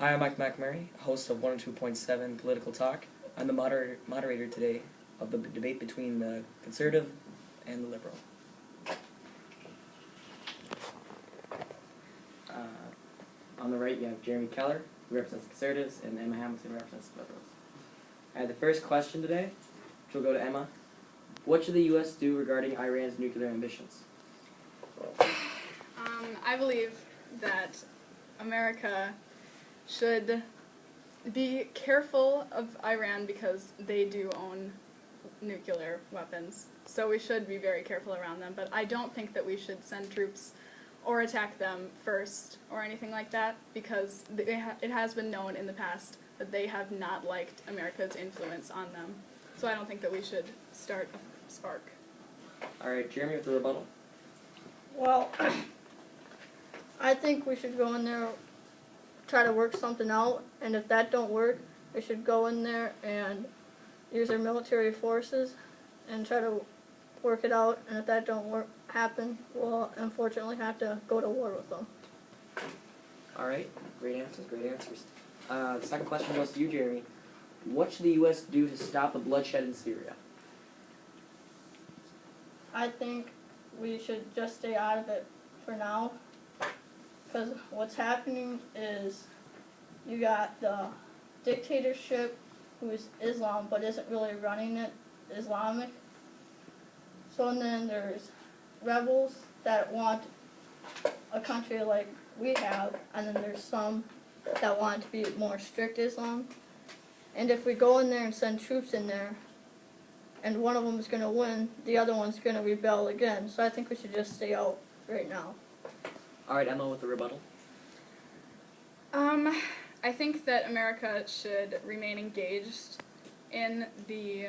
Hi, I'm Mike McMurray, host of 102.7 Political Talk. I'm the moderator today of the debate between the conservative and the liberal. On the right, you have Jeremy Keller, who represents the conservatives, and Emma Hamilton, who represents the liberals. The first question today, which will go to Emma. What should the U.S. do regarding Iran's nuclear ambitions? I believe that America should be careful of Iran because they do own nuclear weapons. So we should be very careful around them. But I don't think that we should send troops or attack them first or anything like that, because it has been known in the past that they have not liked America's influence on them. So I don't think that we should start a spark. All right, Jeremy with the rebuttal. Well, I think we should go in there, try to work something out, and if that don't work, we should go in there and use our military forces and try to work it out, and if that don't happen, we'll unfortunately have to go to war with them. All right, great answers, great answers. The second question goes to you, Jeremy. What should the U.S. do to stop the bloodshed in Syria? I think we should just stay out of it for now, because what's happening is you got the dictatorship, who is Islam but isn't really running it Islamic. So and then there's rebels that want a country like we have, and then there's some that want to be more strict Islam. And if we go in there and send troops in there, and one of them is going to win, the other one's going to rebel again. So I think we should just stay out right now. All right, Emma with the rebuttal. I think that America should remain engaged in the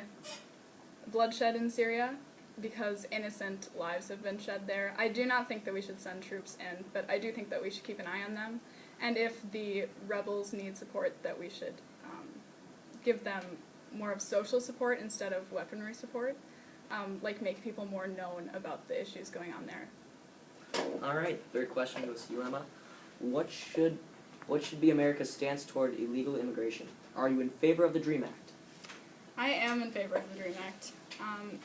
bloodshed in Syria because innocent lives have been shed there. I do not think that we should send troops in, but I do think that we should keep an eye on them. And if the rebels need support, that we should give them more of social support instead of weaponry support, like make people more known about the issues going on there. All right, third question goes to you, Emma. What should be America's stance toward illegal immigration? Are you in favor of the DREAM Act? I am in favor of the DREAM Act.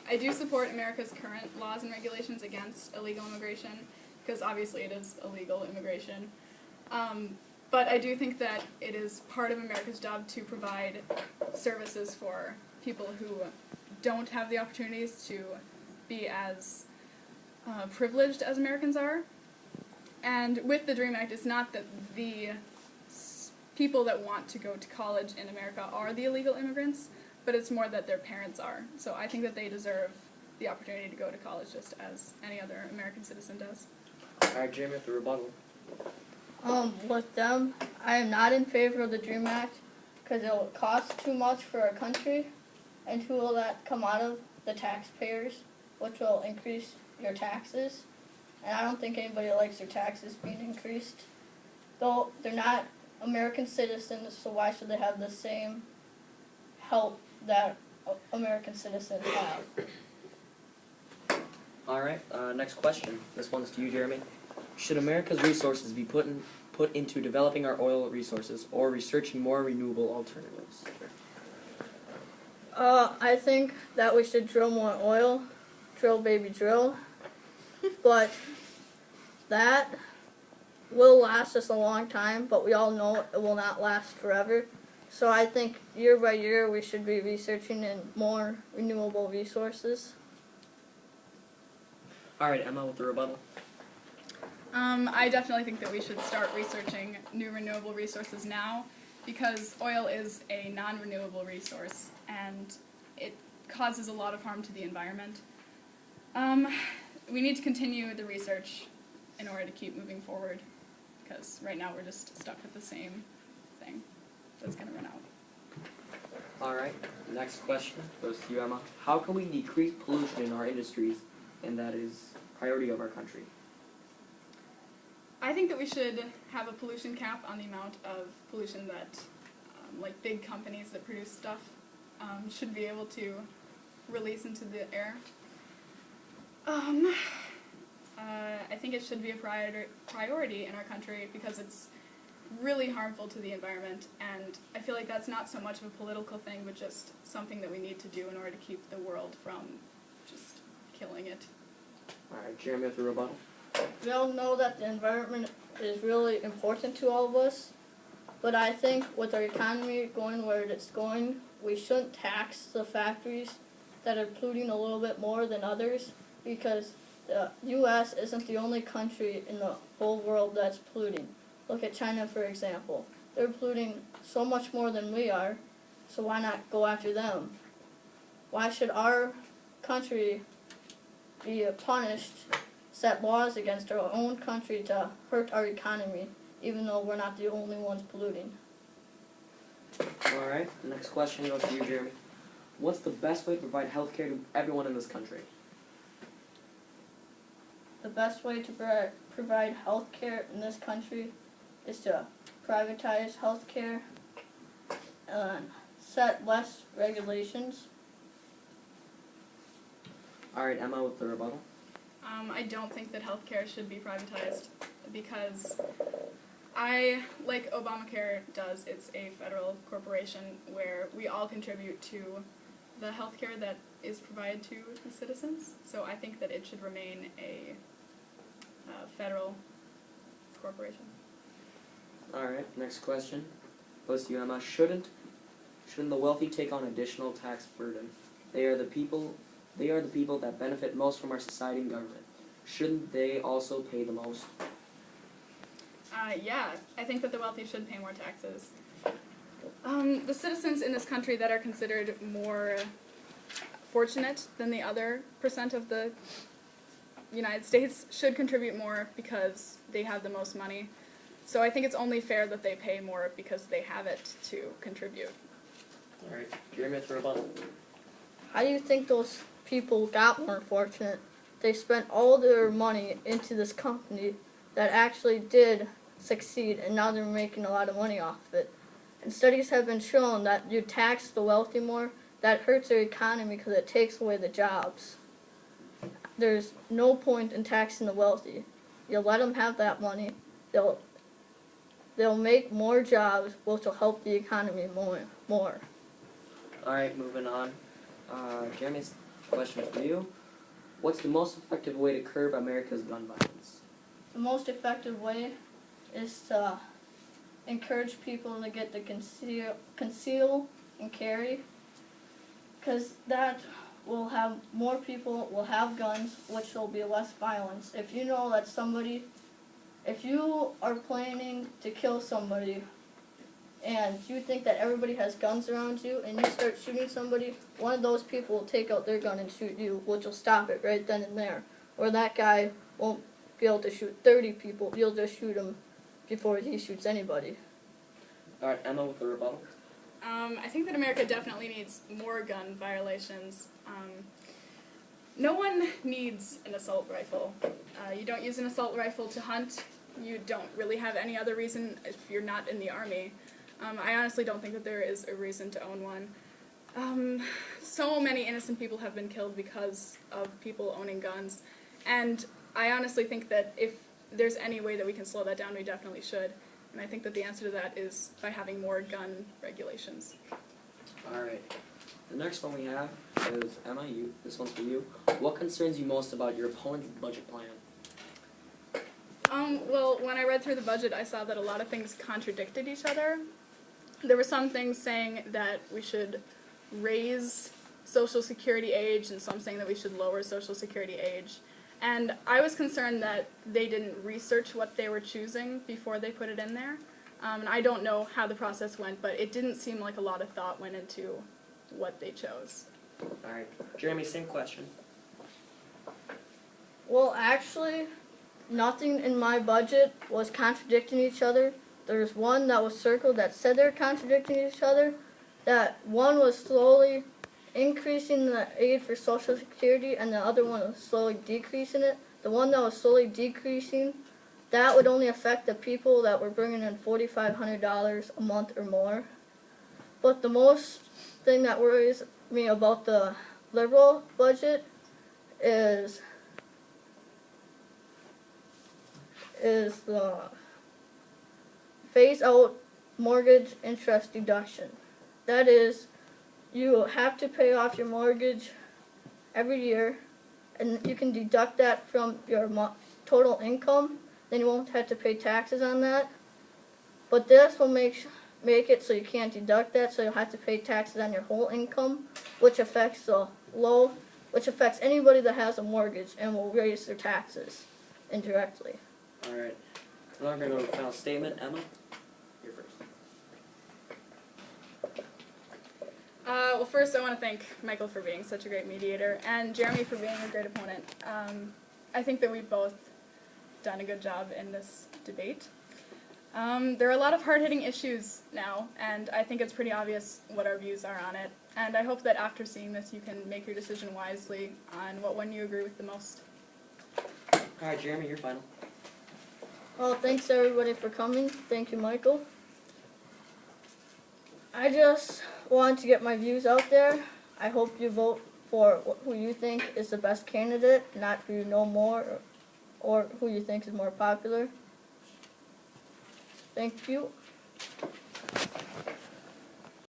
I do support America's current laws and regulations against illegal immigration, because obviously it is illegal immigration. But I do think that it is part of America's job to provide services for people who don't have the opportunities to be as privileged as Americans are. And with the DREAM Act, it's not that the people that want to go to college in America are the illegal immigrants, but it's more that their parents are. So I think that they deserve the opportunity to go to college just as any other American citizen does. All right, Jeremy with the rebuttal. With them, I am not in favor of the DREAM Act because it will cost too much for our country, and who will that come out of? The taxpayers, which will increase your taxes. And I don't think anybody likes their taxes being increased. Though they're not American citizens, so why should they have the same help that American citizens have? All right, next question. This one's to you, Jeremy. Should America's resources be put into developing our oil resources or researching more renewable alternatives? I think that we should drill more oil. Drill, baby, drill. But that will last us a long time, but we all know it will not last forever. So I think year by year we should be researching in more renewable resources. All right, Emma with the rebuttal. I definitely think that we should start researching new renewable resources now, because oil is a non-renewable resource and it causes a lot of harm to the environment. We need to continue the research in order to keep moving forward, because right now we're just stuck with the same thing that's going to run out. All right, next question goes to you, Emma. How can we decrease pollution in our industries, and that is priority of our country? I think that we should have a pollution cap on the amount of pollution that like big companies that produce stuff should be able to release into the air. I think it should be a priority in our country because it's really harmful to the environment, and I feel like that's not so much of a political thing, but just something that we need to do in order to keep the world from just killing it. Alright, Jeremy with the rebuttal. We all know that the environment is really important to all of us, but I think with our economy going where it's going, we shouldn't tax the factories that are polluting a little bit more than others, because the U.S. isn't the only country in the whole world that's polluting. Look at China, for example. They're polluting so much more than we are, so why not go after them? Why should our country be punished, set laws against our own country to hurt our economy, even though we're not the only ones polluting? Alright, the next question goes to you, Jeremy. What's the best way to provide health care to everyone in this country? The best way to provide health care in this country is to privatize health care and set less regulations. Alright, Emma with the rebuttal. I don't think that healthcare should be privatized because like Obamacare does, it's a federal corporation where we all contribute to the healthcare that is provided to the citizens. So I think that it should remain a federal corporation. Alright, next question goes to you, Emma. Shouldn't the wealthy take on additional tax burden? They are the people that benefit most from our society and government. Shouldn't they also pay the most? Yeah, I think that the wealthy should pay more taxes. The citizens in this country that are considered more fortunate than the other percent of the United States should contribute more because they have the most money. So I think it's only fair that they pay more because they have it to contribute. Alright, Jeremy with the rebuttal. How do you think those people got more fortunate? They spent all their money into this company that actually did succeed, and now they're making a lot of money off of it. And studies have been shown that you tax the wealthy more, that hurts their economy because it takes away the jobs. There's no point in taxing the wealthy. You let them have that money, they'll make more jobs, which will help the economy more. Alright, moving on. Jeremy's question for you. What's the most effective way to curb America's gun violence? The most effective way is to encourage people to get the conceal and carry, because that will have more people will have guns, which will be less violence. If you know that if you are planning to kill somebody and you think that everybody has guns around you and you start shooting somebody, one of those people will take out their gun and shoot you, which will stop it right then and there. Or that guy won't be able to shoot 30 people, you'll just shoot him before he shoots anybody. Alright, Emma with the rebuttal. I think that America definitely needs more gun violations. No one needs an assault rifle. You don't use an assault rifle to hunt. You don't really have any other reason if you're not in the Army. I honestly don't think that there is a reason to own one. So many innocent people have been killed because of people owning guns, and I honestly think that if there's any way that we can slow that down, we definitely should. And I think that the answer to that is by having more gun regulations. Alright. The next one we have is, Emma, this one's for you. What concerns you most about your opponent's budget plan? Well, when I read through the budget, I saw that a lot of things contradicted each other. There were some things saying that we should raise Social Security age, and some saying that we should lower Social Security age. And I was concerned that they didn't research what they were choosing before they put it in there. And I don't know how the process went, but it didn't seem like a lot of thought went into what they chose. Alright. Jeremy, same question. Well, actually, nothing in my budget was contradicting each other. There's one that was circled that said they're contradicting each other. That one was slowly increasing the aid for Social Security and the other one was slowly decreasing it. The one that was slowly decreasing, that would only affect the people that were bringing in $4,500 a month or more. But the most thing that worries me about the liberal budget is phase out mortgage interest deduction. That is, you have to pay off your mortgage every year, and you can deduct that from your total income. Then you won't have to pay taxes on that. But this will make it so you can't deduct that, so you'll have to pay taxes on your whole income, which affects anybody that has a mortgage and will raise their taxes indirectly. Alright. Now we're going to go to the final statement. Emma, you're first. Well, first I want to thank Michael for being such a great mediator, and Jeremy for being a great opponent. I think that we've both done a good job in this debate. There are a lot of hard-hitting issues now, and I think it's pretty obvious what our views are on it. And I hope that after seeing this, you can make your decision wisely on what one you agree with the most. Alright, Jeremy, you're final. Well, thanks everybody for coming. Thank you, Michael. I just want to get my views out there. I hope you vote for who you think is the best candidate, not who you know more or who you think is more popular. Thank you.